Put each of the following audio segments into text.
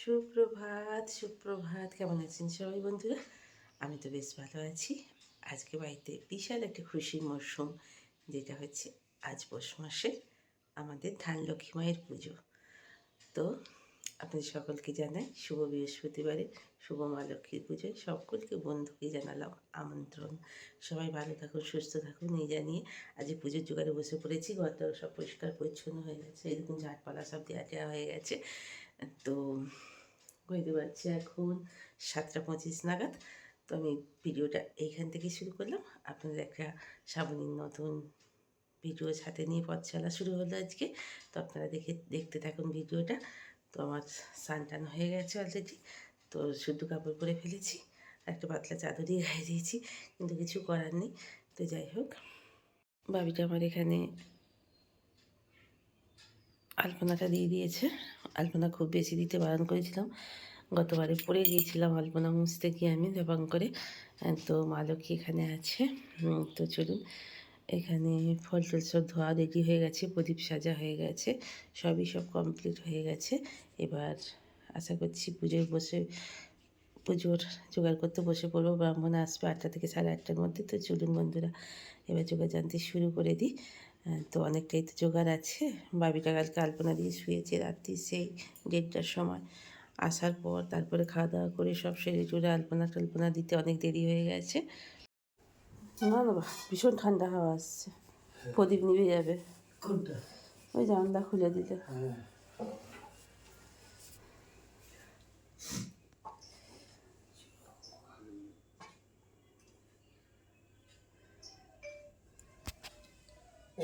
সুপ্রভাত সুপ্রভাত, কেমন আছেন সবাই বন্ধুরা? আমি তো বেশ ভালো আছি। আজকে বাড়িতে বিশাল একটা খুশির মরশুম, যেটা হচ্ছে আজ পৌষ মাসে আমাদের ধানলক্ষ্মী মায়ের পুজো। তো আপনাদের সকলকে জানাই শুভ বৃহস্পতিবারে শুভ মা লক্ষ্মীর পুজোয় সকলকে বন্ধুকে জানালাম আমন্ত্রণ। সবাই ভালো থাকুন, সুস্থ থাকুন এই জানিয়ে আজ পুজোর জোগাড়ে বসে পড়েছি। ঘরটা সব পরিষ্কার পরিচ্ছন্ন হয়ে গেছে, এরকম ঝাড়পালা সব দেওয়া হয়ে গেছে। তো বুঝতে পারছি এখন 7:25 নাগাদ। তো আমি ভিডিওটা এইখান থেকে শুরু করলাম। আপনাদের একটা শ্রাবণীর নতুন ভিডিও সাথে নিয়ে পথ চলা শুরু হলো আজকে। তো আপনারা দেখতে থাকুন ভিডিওটা। তো আমার স্নান টান হয়ে গেছে অলরেডি। তো শুদ্ধ কাপড় পরে ফেলেছি, একটা পাতলা চাদরই গায়ে দিয়েছি, কিন্তু কিছু করার নেই। তো যাই হোক, বাবিটা আমার এখানে আলপনাটা দিয়ে দিয়েছে। আলপনা খুব বেশি দিতে বারণ করেছিলাম, গতবারে পড়ে গিয়েছিলাম আলপনা মুছতে গিয়ে আমি দেবাং করে। তো মা লক্ষ্মী এখানে আছে। তো চলুন, এখানে ফল টল সব ধোয়া রেডি হয়ে গেছে, প্রদীপ সাজা হয়ে গেছে, সব কমপ্লিট হয়ে গেছে। এবার আশা করছি পুজোর জোগাড় করতে বসে পড়বো। ব্রাহ্মণ আসবে 8টা থেকে 8:30টার মধ্যে। তো চলুন বন্ধুরা, এবার জোগাড় জানতে শুরু করে দিই। তো অনেকটাই তো জোগাড় আছে। বাবিটা কালকে আলপনা দিয়ে শুয়েছে রাত্রি সেই 1:30টার সময়। আসার পর তারপরে খাওয়া দাওয়া করে সব সেরে চুরে আলপনা টালপনা দিতে অনেক দেরি হয়ে গেছে। না বাবা, ভীষণ ঠান্ডা হাওয়া আসছে, প্রদীপ নিভে যাবে। ওই জানলা খুলে দিলে।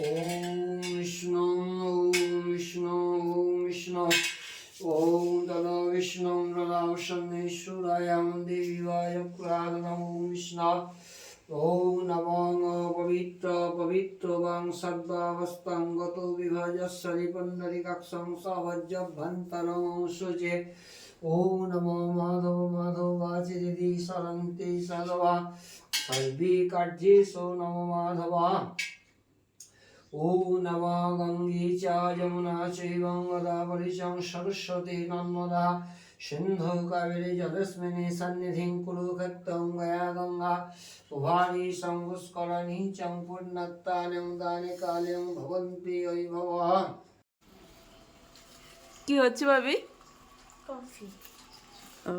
ओम विष्णु ओम विष्णु ओम विष्णु ओम तदा विष्णु प्रदाशनेश्वरायां देवाय पुराणं ओम विष्णु ओम नमो पवित्र पवित्र वां सद्भावस्थां गतो विभजस्सरि पुण्डरीकाक्षं सवज्जभन्तरं शुचे ओम नमो माधव माधव वाचिदिति सरन्ति सदवा सर्वे कार्येषु नमो माधवा ओम नमो गंगे च यमुना चैव गोदावरी च सरस्वती नर्मदा सिंधु कावेरी जलस्मिन् सन्निधिं कुरु क्षेत्रं गया गंगा उभारि संस्करणी च पुण्यतानं दाने कालं भवन्ति वैभवः। কি হচ্ছে ভাবি? কফি। ও,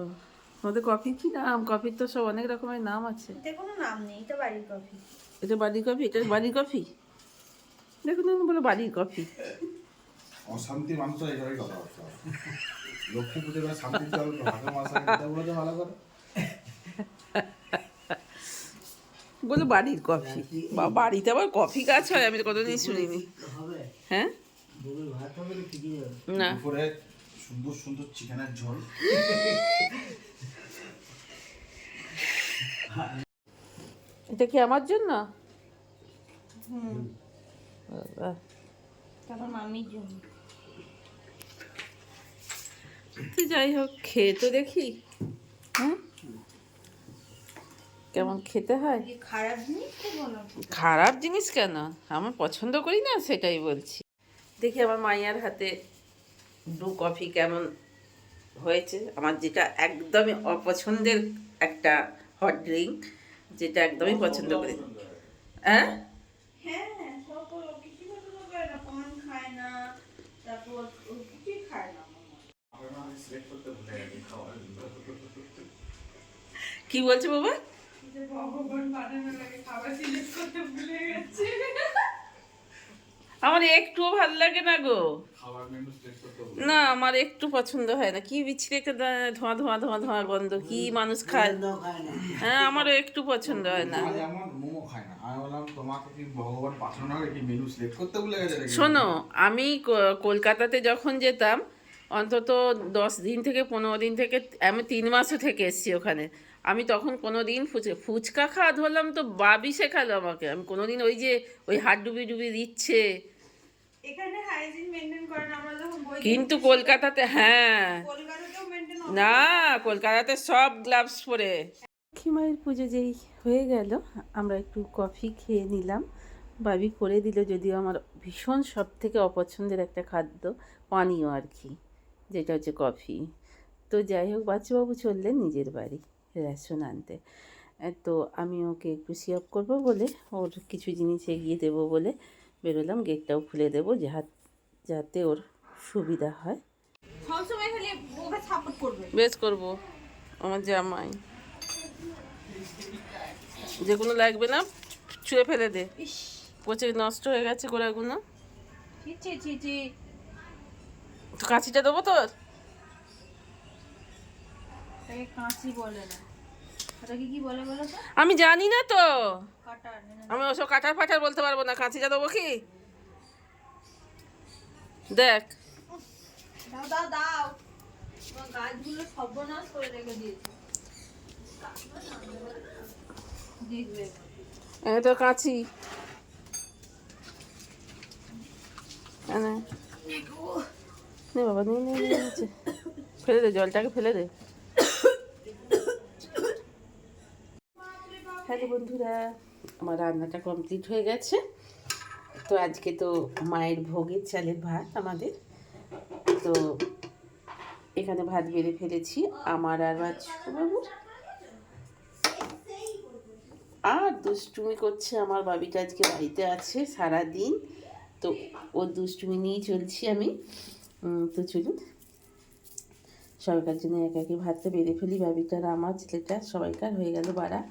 আমাদের কফি কি নাম? কফির তো সব অনেক রকমের নাম আছে। এতে কোনো নাম নেই, এটা বাড়ির কফি। এটা বাড়ির কফি? এটা বাড়ির কফি? দেখুন বলো বাড়ির কফি। অশান্তি মানুষ এইভাবেই কথাবার্তা লক্ষ্মী পুজোর শান্তির জল ভালো মাসায় এটা বলে তো ভালো করে বলো বাড়ির কফি। বা বাড়িতে আবার কফি গাছ হয়? আমি তো কোনোদিন শুনিনি। হ্যাঁ না, দুপুরে সুন্দর সুন্দর চিকেনের ঝোল। এটা কি আমার জন্য? তারপর মামির জন্য। তো যাই হোক, খেয়ে তো দেখি। হ্যাঁ, কেমন খেতে হয়। খারাপ জিনিস খেবো না। খারাপ জিনিস কেন? আমার পছন্দ করি না সেটাই বলছি। দেখি আমার মাইয়ার হাতে ব্রু কফি কেমন হয়েছে। আমার যেটা একদমই অপছন্দের একটা হট ড্রিঙ্ক, যেটা একদমই পছন্দ করি। হ্যাঁ, হ্যাঁ সব বলো, কিছু পছন্দ করে না, পান খায় না, তারপর কিছুই খায় না। কি বলছো বাবা? ভগবান বানানো লাগে, খাবার সিলেক্ট করতে ভুলে গেছে। আমার একটুও ভালো লাগে না গো। না, আমার একটু পছন্দ হয় না। কি বিচ্ছিরি একটা ধোঁয়া ধোঁয়া ধোঁয়া ধোঁয়া গন্ধ, কি মানুষ খায়? হ্যাঁ, আমারও একটু পছন্দ হয় না। যেমন মোমো খায় না, আমি বললাম তোমাকে কি ভগবান পাঠানো হবে কি মেনু সিলেক্ট করতে ভুলে গেছে নাকি? শোনো, আমি কলকাতাতে যখন যেতাম অন্তত 10 দিন থেকে 15 দিন থেকে, আমি 3 মাসও থেকে এসেছি ওখানে। আমি তখন কোনো দিন ফুচকা খাওয়া ধরলাম তো বাবি শেখালো আমাকে। আমি কোনো দিন ওই হাত ডুবি ডুবি দিচ্ছে। এখানে হাইজিন মেইনটেইন করে না, আমরা যখন বই কিন্তু কলকাতাতে, হ্যাঁ কলকাতাতেও মেইনটেইন না, কলকাতাতে সব গ্লাভস পরে। লক্ষ্মী মায়ের পুজো যেই হয়ে গেল, আমরা একটু কফি খেয়ে নিলাম। বাবি করে দিল, যদিও আমার ভীষণ সব থেকে অপছন্দের একটা খাদ্য, পানীয় আর কি, যেটা হচ্ছে কফি। তো যাই হোক, বাচ্চাবাবু চললেন নিজের বাড়ি রেশন আনতে। তো আমি ওকে একটু সিয়াপ করবো বলে, ওর কিছু জিনিস এগিয়ে দেবো বলে বেরোলাম। গেটটাও খুলে দেবো যাতে ওর সুবিধা হয়। সবসময় খালি ওকে সাপোর্ট করবে। বেশ করবো, আমার জামাই যেগুলো লাগবে না ছুঁড়ে ফেলে দে, ইস, পচে নষ্ট হয়ে গেছে গোড়াগুলো। ছি ছি ছি ছি। তো কাঁচিটা দেবো তোর? এটাকে কাঁচি বলে না, এটাকে কি বলে বলো তো? আমি জানি না তো, কাটার। আমি ওসব কাটার ফাটার বলতে পারবো না। কাঁচিটা দেবো কি? দেখ, দাও দাও দাও, তোমার গাছগুলো সর্বনাশ করে রেখে দিয়েছে। দেখবে এটা কাঁচি। নে বাবা, নিয়ে নিয়ে নিচ্ছে, ফেলে দে, জলটাকে ফেলে দে। হ্যালো বন্ধুরা, আমার রান্নাটা কমপ্লিট হয়ে গেছে। তো আজকে তো মায়ের ভোগের চালের ভাত আমাদের। তো এখানে ভাত বেড়ে ফেলেছি আমার আর বাবু। আর দুষ্টুমি করছে আমার বাবিটা, আজকে বাড়িতে আছে সারা দিন। তো ওর দুষ্টুমি নিয়েই চলছি আমি। তো চলুন সবাইকার জন্য এক একে ভাতটা বেড়ে ফেলি। বাবিটার, আমার ছেলেটা সবাইকার হয়ে গেল বাড়া।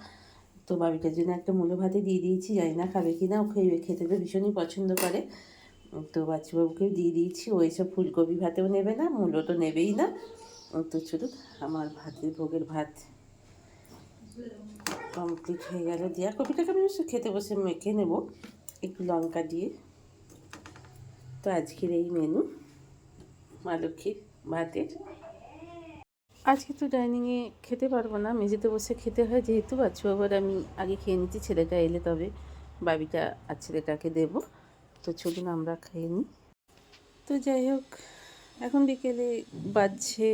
তো বাবিটার জন্য একটা মূলো ভাতে দিয়ে দিয়েছি, জানি না খাবে কি না। ও খেতে তো ভীষণই পছন্দ করে। তো বাচ্চাবাবুকেও দিয়ে দিয়েছি। ও এসব ফুলকপি ভাতেও নেবে না, মূলো তো নেবেই না। তো চলুন আমার ভোগের ভাত কমপ্লিট হয়ে গেল। দেওয়া কপিটাকে আমি খেতে বসে মেখে নেব একটু লঙ্কা দিয়ে। তো আজকের এই মেনু মা লক্ষ্মীর ভাতের। আজকে তো ডাইনিংয়ে খেতে পারবো না, মেঝেতে বসে খেতে হয়, যেহেতু বাচ্চাবাবুর আমি আগে খেয়ে নিচ্ছি। ছেলেটা এলে তবে বাবিটা আর ছেলেটাকে দেবো। তো চলুন আমরা খেয়ে নিই। তো যাই হোক, এখন বিকেলে বাজছে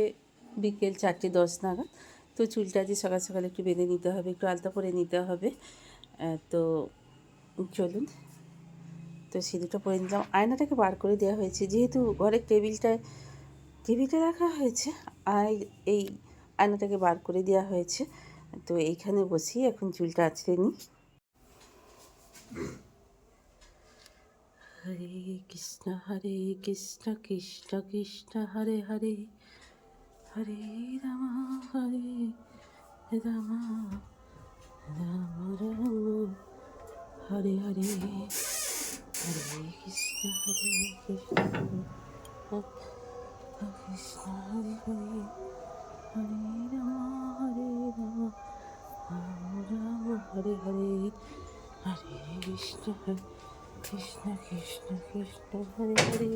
বিকেল 4:10 নাগাদ। তো চুলটা আজ সকাল সকাল একটু বেঁধে নিতে হবে, একটু আলতা পরে নিতে হবে। তো চলুন, তো সিঁদুরটা পরে নিলাম। আয়নাটাকে বার করে দেওয়া হয়েছে, যেহেতু ঘরের টেবিলটা রাখা হয়েছে, আর এই আয়নাটাকে বার করে দেওয়া হয়েছে। তো এইখানে বসি এখন চুলটা আঁচড়ে নিই। হরে কৃষ্ণ কৃষ্ণ কৃষ্ণ হরে হরে, হরে রাম রাম রাম হরে হরে, হরে কৃষ্ণ কৃষ্ণ হরে হরে, হরে রাম রাম হরে হরে, হরে কৃষ্ণ কৃষ্ণ কৃষ্ণ হরে হরে।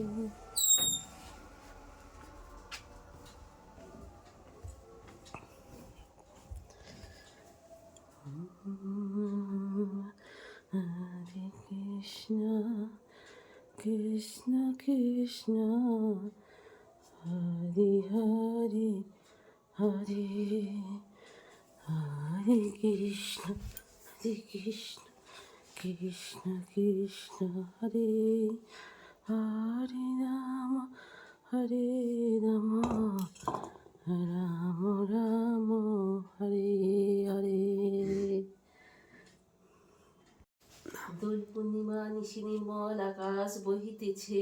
হরে কৃষ্ণ কৃষ্ণ কৃষ্ণ হরে হরে, হরে হরে কৃষ্ণ কৃষ্ণ কৃষ্ণ কৃষ্ণ হরে, হরে রাম রাম রাম হরে হরে। দোল পূর্ণিমা নিশি নির্মল আকাশ বহিতেছে,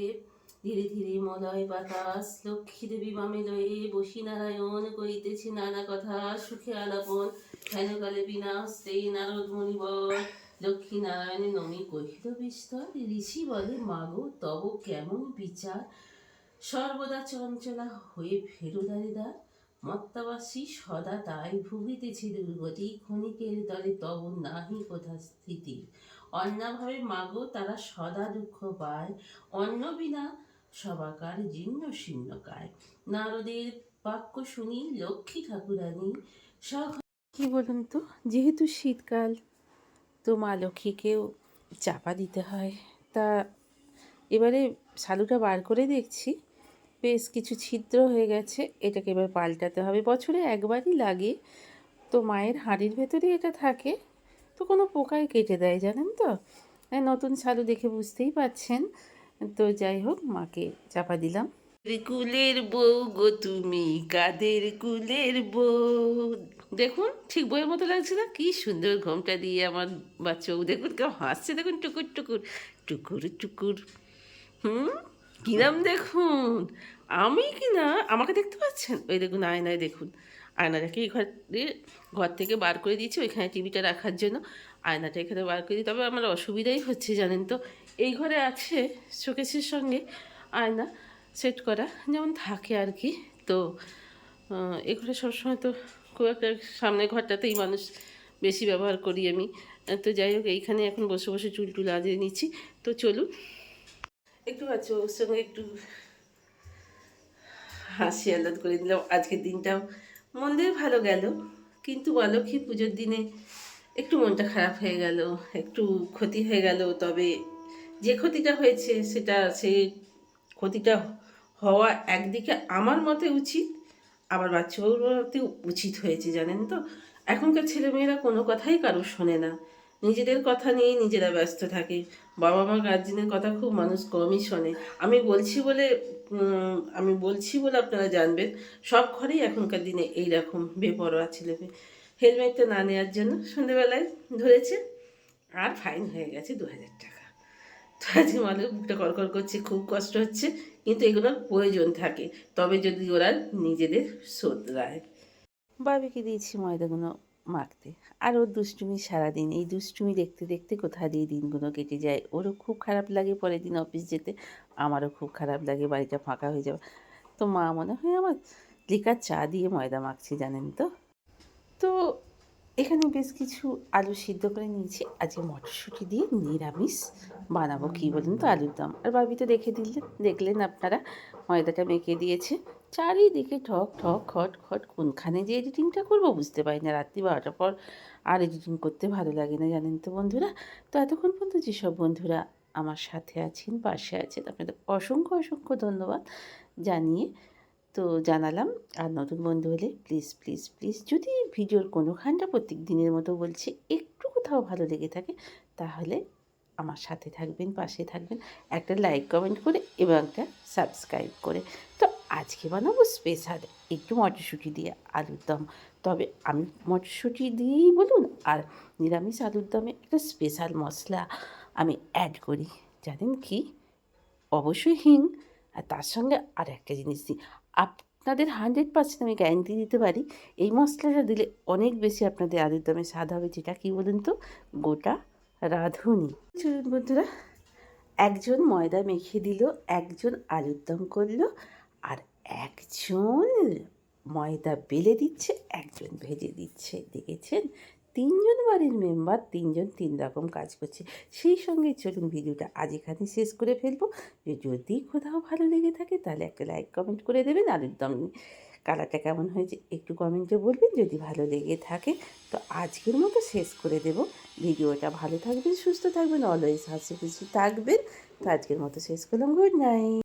ধীরে ধীরে মলয় বাতাস। লক্ষ্মী দেবী মামে লয়ে বসি নারায়ণ করিতেছে নানা কথা, সুখে আলাপন হেনকালে বিনা হস্তে নারদ মুনিবর। লক্ষ্মী নারায়ণে নমি কহিল বিস্তর, ঋষি বলে মাগো তব কেমন বিচার। সর্বদা চঞ্চলা হয়ে ফেরো দারিদার, মত্তাবাসী সদা তাই ভুগিতেছে দুর্গতি। ক্ষণিকের দলে তব নাহি কোথা স্থিতি, অন্যভাবে মাগো তারা সদা দুঃখ পায়। অন্য বিনা সবাকার জীর্ণ শীর্ণকায়। নারদের বাক্য শুনি লক্ষ্মী ঠাকুরানী কি বলুন তো, যেহেতু শীতকাল তো মা লক্ষ্মীকেও চাপা দিতে হয়। তা এবারে শালুটা বার করে দেখছি বেশ কিছু ছিদ্র হয়ে গেছে, এটাকে এবার পাল্টাতে হবে। বছরে একবারই লাগে, তো মায়ের হাঁড়ির ভেতরে এটা থাকে, তো কোনো পোকায় কেটে দেয় জানেন তো। নতুন শালু দেখে বুঝতেই পাচ্ছেন। তো যাই হোক, মাকে চাপা দিলাম। কুলের বউ গো তুমি, কাদের কুলের বউ। দেখুন ঠিক বইয়ের মতো লাগছে না? কি সুন্দর ঘোমটা দিয়ে আমার বাচ্চাও দেখুন কেমন হাসছে, দেখুন টুকুর টুকুর টুকুর টুকুর। হুম, কিরাম দেখুন। আমি কি না, আমাকে দেখতে পাচ্ছেন? ওই দেখুন আয়নায় দেখুন, আয়নাটাকে ঘর থেকে বার করে দিয়েছি ওইখানে টিভিটা রাখার জন্য। আয়নাটা এখানে বার করে দিই, তবে আমার অসুবিধাই হচ্ছে জানেন তো। এই ঘরে আছে শোকেসের সঙ্গে আয়না সেট করা, যেমন থাকে আর কি। তো এ ঘরে সবসময় তো খুব একটা, সামনের ঘরটাতেই মানুষ বেশি ব্যবহার করি আমি। তো যাই হোক, এইখানে এখন বসে বসে চুল টুল আজড়ে নিচ্ছি। তো চলুন একটু আছে ওর সঙ্গে একটু হাসি আলাদ করে দিলাম। আজকের দিনটাও মন্দের ভালো গেল, কিন্তু লক্ষ্মী পুজোর দিনে একটু মনটা খারাপ হয়ে গেল, একটু ক্ষতি হয়ে গেল। তবে যে ক্ষতিটা হয়েছে সেটা, সেই ক্ষতিটা হওয়া একদিকে আমার মতে উচিত, আবার বাচ্চাগুলোর মতেও উচিত হয়েছে জানেন তো। এখনকার ছেলেমেয়েরা কোনো কথাই কারোর শোনে না, নিজেদের কথা নিয়েই নিজেরা ব্যস্ত থাকে। বাবা মা গার্জেনের কথা খুব মানুষ কমই শোনে। আমি বলছি বলে আপনারা জানবেন, সব ঘরেই এখনকার দিনে এইরকম বেপরোয়া ছেলেমেয়ে। হেলমেটটা না নেওয়ার জন্য সন্ধেবেলায় ধরেছে, আর ফাইন হয়ে গেছে 2000 টাকা। তো আজকে মানে বুকটা কড়কড় করছে, খুব কষ্ট হচ্ছে, কিন্তু এগুলোর প্রয়োজন থাকে, তবে যদি ওরা নিজেদের শোধরায়। বাবিকে দিয়েছি ময়দাগুলো মাখতে, আর ওর দুষ্টুমি সারাদিন, এই দুষ্টুমি দেখতে দেখতে কোথা দিয়ে দিনগুলো কেটে যায়। ওরও খুব খারাপ লাগে পরের দিন অফিস যেতে, আমারও খুব খারাপ লাগে বাড়িটা ফাঁকা হয়ে যাবে। তো মা মনে হয় আমার লিকার চা দিয়ে ময়দা মাখছি জানেন তো। তো এখানে বেশ কিছু আলু সিদ্ধ করে নিয়েছি, আজকে মটরশুঁটি দিয়ে নিরামিষ বানাবো। কী বলুন তো, আলুর দম। আর বাবি তো দেখলেন আপনারা, ময়দাটা মেখে দিয়েছে। চারিদিকে ঠক ঠক খট খট, কোনখানে যে এডিটিংটা করবো বুঝতে পারি না। রাত্রি 12টার পর আর এডিটিং করতে ভালো লাগে না জানেন তো বন্ধুরা। তো এতক্ষণ পর্যন্ত যেসব বন্ধুরা আমার সাথে আছেন, পাশে আছেন, আপনাদের অসংখ্য অসংখ্য ধন্যবাদ জানিয়ে তো জানালাম। আর নতুন বন্ধু হলে প্লিজ প্লিজ প্লিজ, যদি ভিডিওর কোনোখানটা প্রত্যেক দিনের মতো বলছি একটু কোথাও ভালো লেগে থাকে, তাহলে আমার সাথে থাকবেন, পাশে থাকবেন, একটা লাইক কমেন্ট করে এবং একটা সাবস্ক্রাইব করে। তো আজকে বানাবো স্পেশাল একটু মটরশুঁটি দিয়ে আলুর দম। তবে আমি মটরশুঁটি দিয়েই বলুন আর নিরামিষ আলুর দমে একটা স্পেশাল মশলা আমি অ্যাড করি, জানেন কি? অবশ্যই হিং। আর তার সঙ্গে আর একটা জিনিস দিই, আপনাদের 100% আমি গ্যারেন্টি দিতে পারি, এই মশলাটা দিলে অনেক বেশি আপনাদের আলুর দমে স্বাদ হবে। যেটা কী বলুন তো, গোটা রাঁধুনি। চলুন বন্ধুরা, একজন ময়দা মেখে দিল, একজন আলুর দম করলো, আর একজন ময়দা বেলে দিচ্ছে, একজন ভেজে দিচ্ছে। দেখেছেন, 3জন বাড়ির মেম্বার, 3জন 3 রকম কাজ করছে। সেই সঙ্গে চলুন ভিডিওটা আজ এখানে শেষ করে ফেলবো। যদি কোথাও ভালো লেগে থাকে তাহলে একটা লাইক কমেন্ট করে দেবেন। আলুর দম কালারটা কেমন হয়েছে একটু কমেন্টে বলবেন। যদি ভালো লেগে থাকে তো আজকের মতো শেষ করে দেব ভিডিওটা। ভালো থাকবেন, সুস্থ থাকবেন, অলওয়েজ হাসি খুশি থাকবেন। তো আজকের মতো শেষ করলাম। Good night.